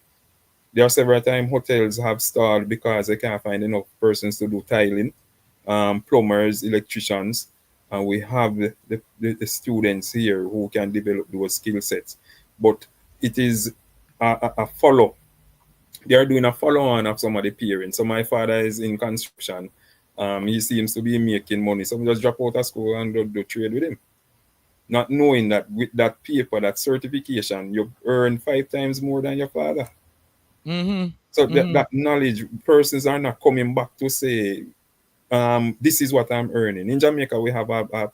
There are several times hotels have stalled because they can't find enough persons to do tiling, plumbers, electricians, and we have the students here who can develop those skill sets. But it is a follow. They are doing a follow-on of some of the parents. So my father is in construction. He seems to be making money. So we just drop out of school and do trade with him. Not knowing that with that paper, that certification, you earn 5 times more than your father. So that knowledge, persons are not coming back to say, this is what I'm earning. In Jamaica, we have a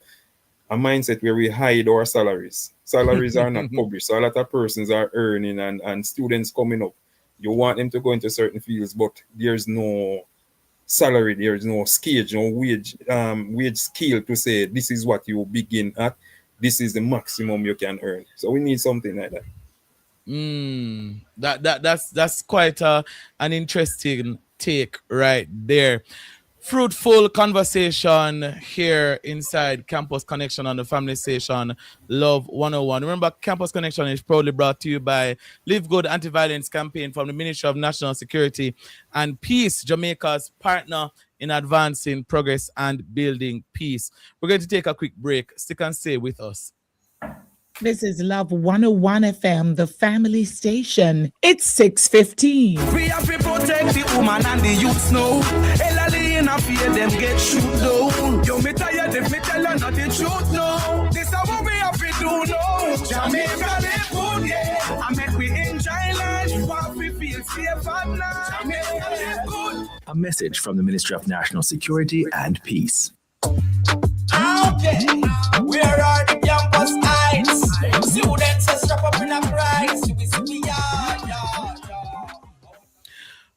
mindset where we hide our salaries. Salaries are not published. So a lot of persons are earning and students coming up. You want them to go into certain fields, but there's no salary, there is no scale, no wage scale to say this is what you begin at, this is the maximum you can earn. So we need something like that. That's quite an interesting take right there. Fruitful conversation here inside Campus Connection on the Family Station Love 101. Remember, Campus Connection is proudly brought to you by Live Good Anti-Violence Campaign from the Ministry of National Security and Peace, Jamaica's partner in advancing progress and building peace. We're going to take a quick break. Stick and stay with us. This is Love 101 FM, the family station. It's 6:15. We have to protect the woman and the youths now. Elderly in a fear them get shoot down. Yo, me tired if me tell you not the truth now. This is what we have to do now. Jamaica live good, yeah. I make we enjoy life. What we feel safe at night. Jamaica live good. A message from the Ministry of National Security and Peace. Okay, where are the campus heights? Students are strap up in a price.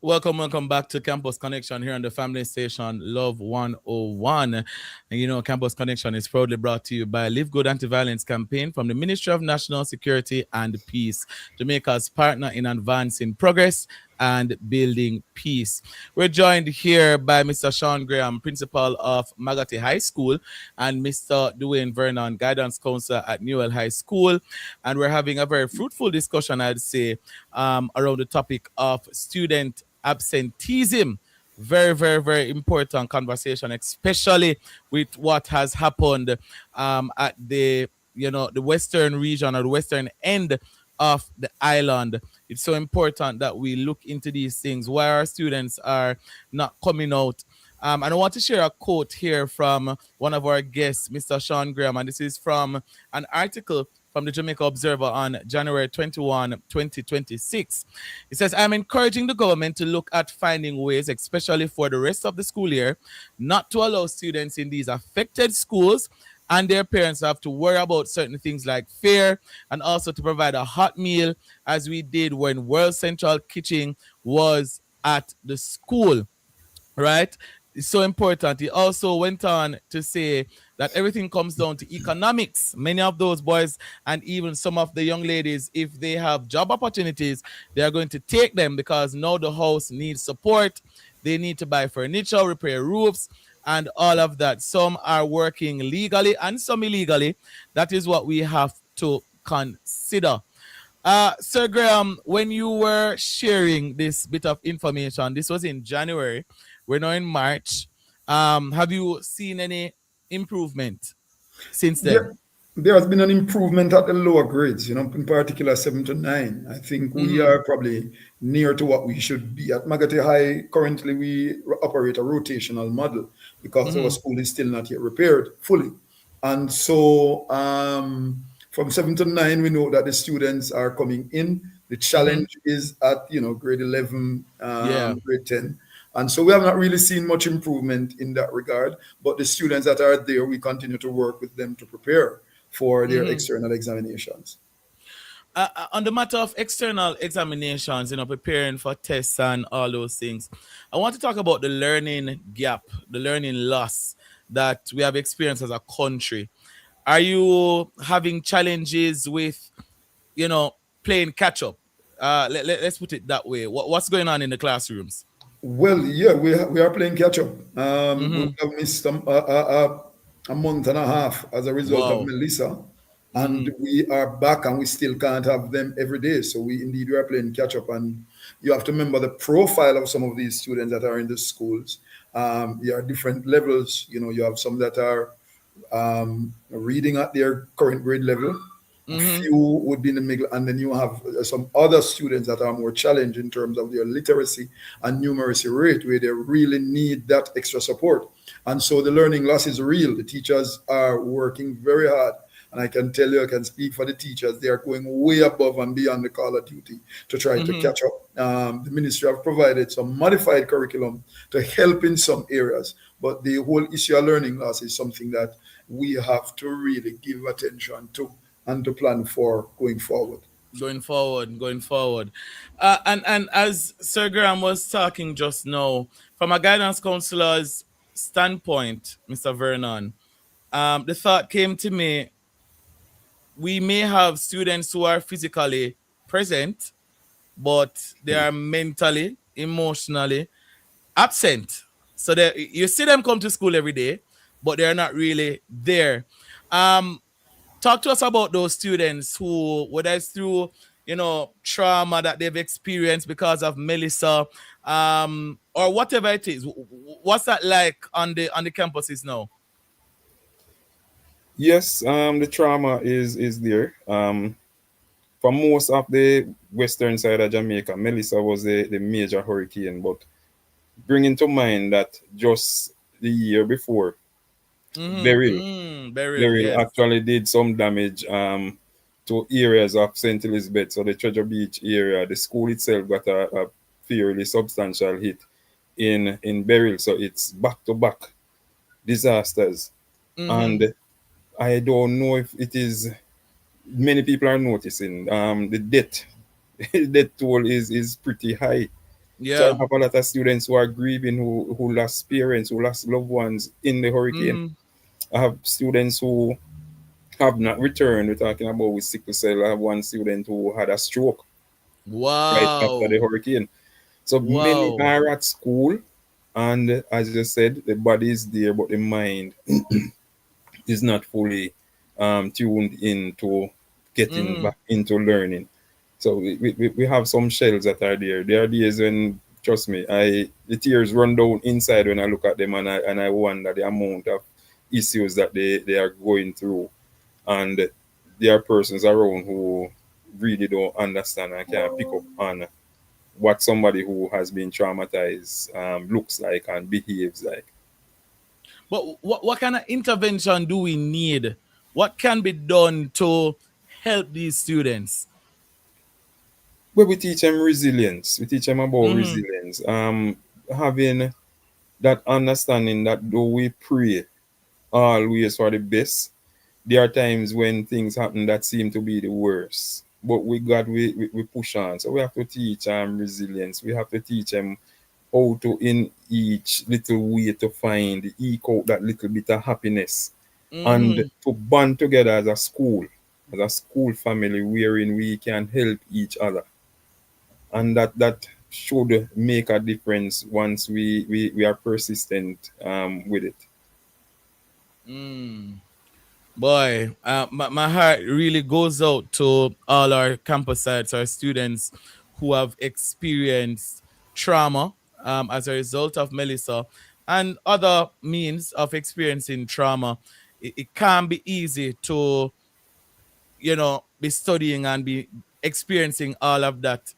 Welcome back to Campus Connection here on the family station Love 101. And you know, Campus Connection is proudly brought to you by Live Good Anti-Violence Campaign from the Ministry of National Security and Peace, Jamaica's partner in advancing progress and building peace. We're joined here by Mr. Sean Graham, principal of Magati High School, and Mr. Dwayne Vernon, guidance counselor at Newell High School. And we're having a very fruitful discussion, I'd say, around the topic of student absenteeism. Very, very, very important conversation, especially with what has happened at the western region or the western end of the island. It's so important that we look into these things, why our students are not coming out. And I want to share a quote here from one of our guests, Mr. Sean Graham, and this is from an article from the Jamaica Observer on January 21, 2026. It says, I'm encouraging the government to look at finding ways, especially for the rest of the school year, not to allow students in these affected schools and their parents have to worry about certain things like fare, and also to provide a hot meal, as we did when World Central Kitchen was at the school, right? It's so important. He also went on to say that everything comes down to economics. Many of those boys and even some of the young ladies, if they have job opportunities, they are going to take them because now the house needs support. They need to buy furniture, repair roofs, and all of that. Some are working legally and some illegally. That is what we have to consider. Sir Graham, when you were sharing this bit of information, this was in January. We're now in March. Have you seen any improvement since then? There has been an improvement at the lower grades, in particular 7 to 9. I think we are probably near to what we should be. At Magati High, currently we operate a rotational model because our school is still not yet repaired fully. And so from 7 to 9, we know that the students are coming in. The challenge is at, grade 11, grade 10. And so we have not really seen much improvement in that regard. But the students that are there, we continue to work with them to prepare for their external examinations. On the matter of external examinations, preparing for tests and all those things, I want to talk about the learning gap, the learning loss that we have experienced as a country. Are you having challenges with, playing catch up? Let's put it that way. What's going on in the classrooms? Well, yeah, we are playing catch up. We have missed a month and a half as a result of Melissa. And we are back and we still can't have them every day. So we are playing catch up. And you have to remember the profile of some of these students that are in the schools. There are different levels. You have some that are reading at their current grade level. A few would be in the middle, and then you have some other students that are more challenged in terms of their literacy and numeracy rate, where they really need that extra support. And so the learning loss is real. The teachers are working very hard. And I can tell you, I can speak for the teachers, they are going way above and beyond the call of duty to try to catch up. The ministry have provided some modified curriculum to help in some areas. But the whole issue of learning loss is something that we have to really give attention to and to plan for going forward. Going forward. And as Sir Graham was talking just now, from a guidance counselor's standpoint, Mr. Vernon, the thought came to me, we may have students who are physically present, but they are mentally, emotionally absent. So you see them come to school every day, but they're not really there. Talk to us about those students who, whether it's through trauma that they've experienced because of Melissa, or whatever it is. What's that like on the campuses now? Yes, the trauma is there. For most of the western side of Jamaica, Melissa was the major hurricane, but bringing to mind that just the year before, Beryl, Beryl yes. actually did some damage to areas of St. Elizabeth, so the Treasure Beach area. The school itself got a fairly substantial hit in Beryl, so it's back-to-back disasters. And I don't know if it is, many people are noticing the death toll is pretty high. So I Yeah. have a lot of students who are grieving, who lost parents, who lost loved ones in the hurricane. I have students who have not returned. We're talking about with sickle cell. I have one student who had a stroke right after the hurricane. So many are at school, and as you said, the body is there, but the mind is not fully tuned into getting back into learning. So we have some shells that are there. There are days when, trust me, the tears run down inside when I look at them, and I wonder the amount of issues that they are going through. And there are persons around who really don't understand and can't pick up on what somebody who has been traumatized looks like and behaves like. But what kind of intervention do we need? What can be done to help these students? Well, we teach them resilience. We teach them about resilience. Having that understanding that though we pray always for the best, there are times when things happen that seem to be the worst. But with God, we push on. So we have to teach them resilience. We have to teach them how to, in each little way, to find, eke out that little bit of happiness. And to bond together as a school family, wherein we can help each other. And that should make a difference once we are persistent with it. Boy, my heart really goes out to all our campus sites, our students who have experienced trauma as a result of Melissa and other means of experiencing trauma. It can't be easy to, be studying and be experiencing all of that.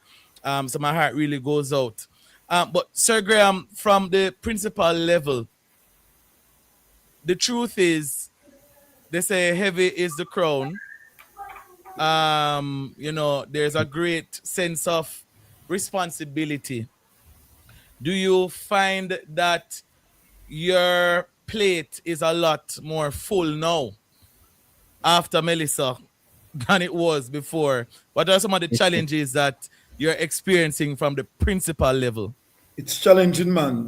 So my heart really goes out. But Sir Graham, from the principal level, the truth is, they say heavy is the crown. There's a great sense of responsibility. Do you find that your plate is a lot more full now after Melissa than it was before? What are some of the challenges that you're experiencing from the principal level? It's challenging, man.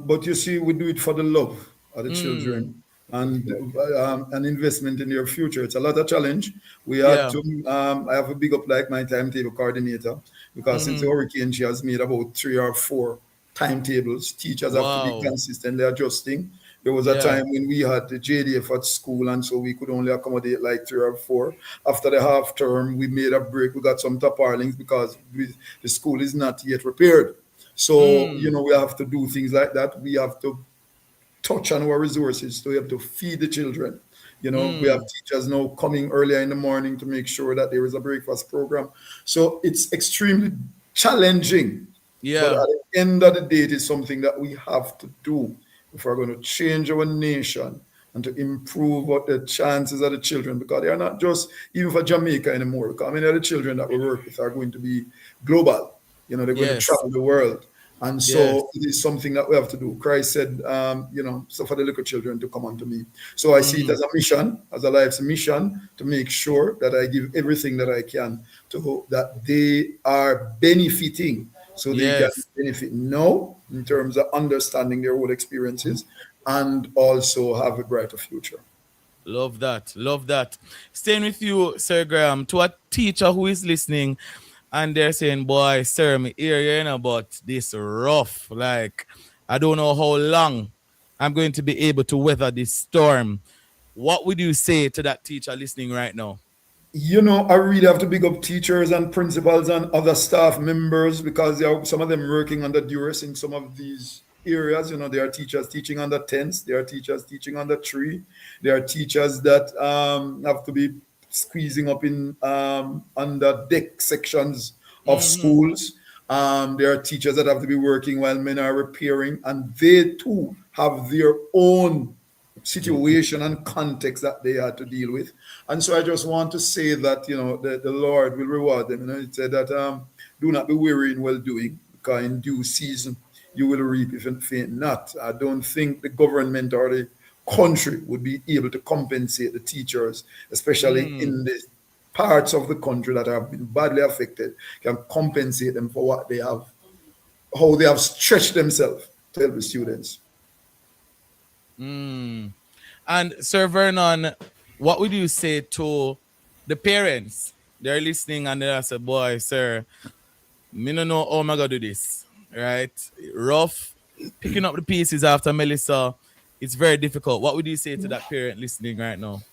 But you see, we do it for the love of the children and an investment in their future. It's a lot of challenge. We had to. I have a big up like my timetable coordinator because since the hurricane, she has made about 3 or 4 timetables. Teachers have to be consistently adjusting. There was a time when we had the JDF at school, and so we could only accommodate like 3 or 4. After the half term, we made a break. We got some taparlings because the school is not yet repaired. So, we have to do things like that. We have to touch on our resources. So we have to feed the children. We have teachers now coming earlier in the morning to make sure that there is a breakfast program. So it's extremely challenging. Yeah. But at the end of the day, it is something that we have to do if we're going to change our nation and to improve what the chances of the children, because they are not just even for Jamaica anymore. Because many of the children that we work with are going to be global. They're going to travel the world. And Yes. so it is something that we have to do. Christ said, suffer the little children to come unto me. So I see it as a mission, as a life's mission, to make sure that I give everything that I can to that they are benefiting, so they can Yes. benefit now in terms of understanding their own experiences and also have a brighter future. Love that. Love that. Staying with you, Sir Graham, to a teacher who is listening and they're saying, boy, sir, me hear you know, but this rough. Like, I don't know how long I'm going to be able to weather this storm. What would you say to that teacher listening right now? I really have to big up teachers and principals and other staff members, because there are some of them working under duress in some of these areas. There are teachers teaching under tents, there are teachers teaching under tree, there are teachers that have to be squeezing up in under deck sections of schools. There are teachers that have to be working while men are repairing, and they too have their own situation and context that they had to deal with. And so I just want to say that, the Lord will reward them. It said that do not be weary in well doing, because in due season you will reap if you faint not. I don't think the government or the country would be able to compensate the teachers, especially in the parts of the country that have been badly affected, can compensate them for what they have, how they have stretched themselves to help the students. And Sir Vernon, what would you say to the parents? They're listening and they're say, boy, sir, me no know how am I gonna do this. Right? Rough. Picking up the pieces after Melissa, it's very difficult. What would you say to that parent listening right now?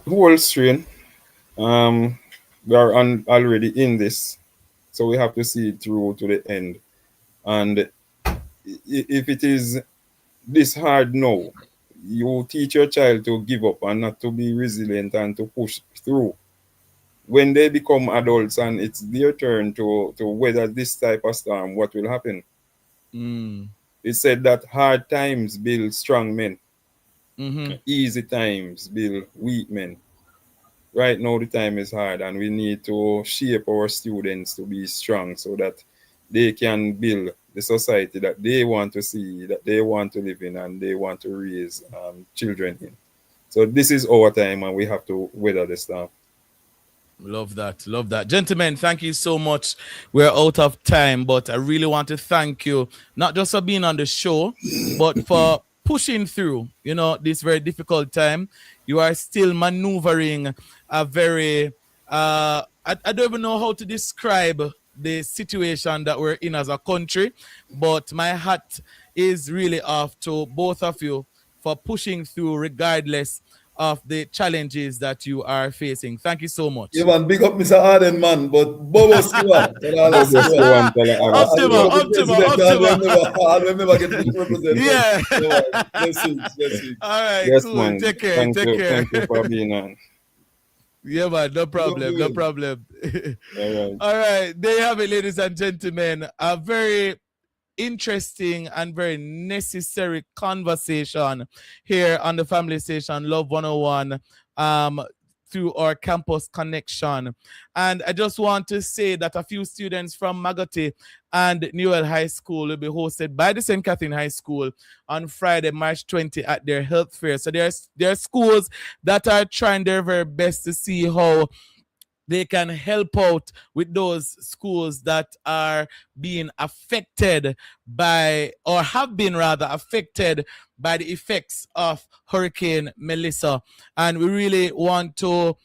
Whole strain. We are already in this, so we have to see it through to the end. And if it is this hard now, you teach your child to give up and not to be resilient and to push through. When they become adults and it's their turn to weather this type of storm, what will happen? It said that hard times build strong men. Easy times build weak men. Right now the time is hard, and we need to shape our students to be strong so that they can build the society that they want to see, that they want to live in, and they want to raise children in. So this is our time, and we have to weather the storm. Love that. Love that. Gentlemen, thank you so much. We're out of time, but I really want to thank you, not just for being on the show, but for pushing through, this very difficult time. You are still maneuvering a very, I don't even know how to describe the situation that we're in as a country, but my hat is really off to both of you for pushing through regardless of the challenges that you are facing. Thank you so much. Yeah, man, big up Mr. Arden, man, but Bobo Stewart. Optima. I'll never get to represent. Yeah. Blessings. All right, yes, cool. Man. Take care. Thank you for being on. Yeah, man, no problem. All right, there you have it, ladies and gentlemen. A very interesting and very necessary conversation here on the family station Love 101 through our campus connection. And I just want to say that a few students from Magotty and Newell High School will be hosted by the St. Catherine High School on Friday, March 20 at their health fair. So there are schools that are trying their very best to see how they can help out with those schools that are being affected by, or have been rather affected by, the effects of Hurricane Melissa. And we really want to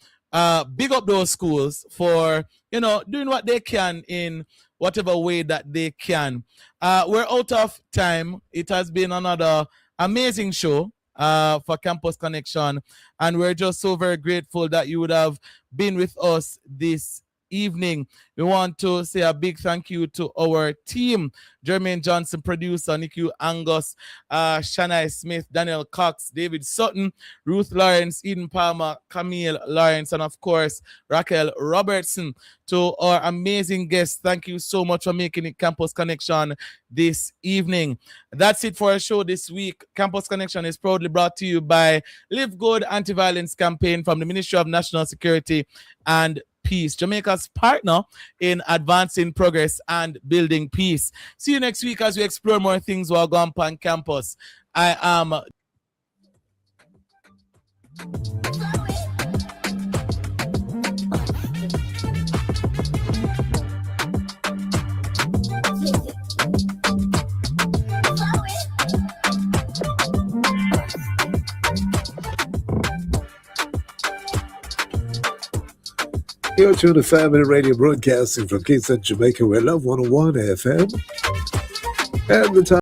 big up those schools for, doing what they can in whatever way that they can. We're out of time. It has been another amazing show for Campus Connection, and we're just so very grateful that you would have been with us this evening. We want to say a big thank you to our team: Jermaine Johnson, producer, Niku Angus, Shania Smith, Daniel Cox, David Sutton, Ruth Lawrence, Eden Palmer, Camille Lawrence, and of course Raquel Robertson. To our amazing guests, thank you so much for making it Campus Connection this evening. That's it for our show this week. Campus Connection is proudly brought to you by Live Good Anti-Violence Campaign from the Ministry of National Security and Peace. peace, Jamaica's partner in advancing progress and building peace. See you next week as we explore more things while going on campus. I am... You're tuned to 5 Minute Radio broadcasting from Kingston, Jamaica. We're Love 101 FM. And the time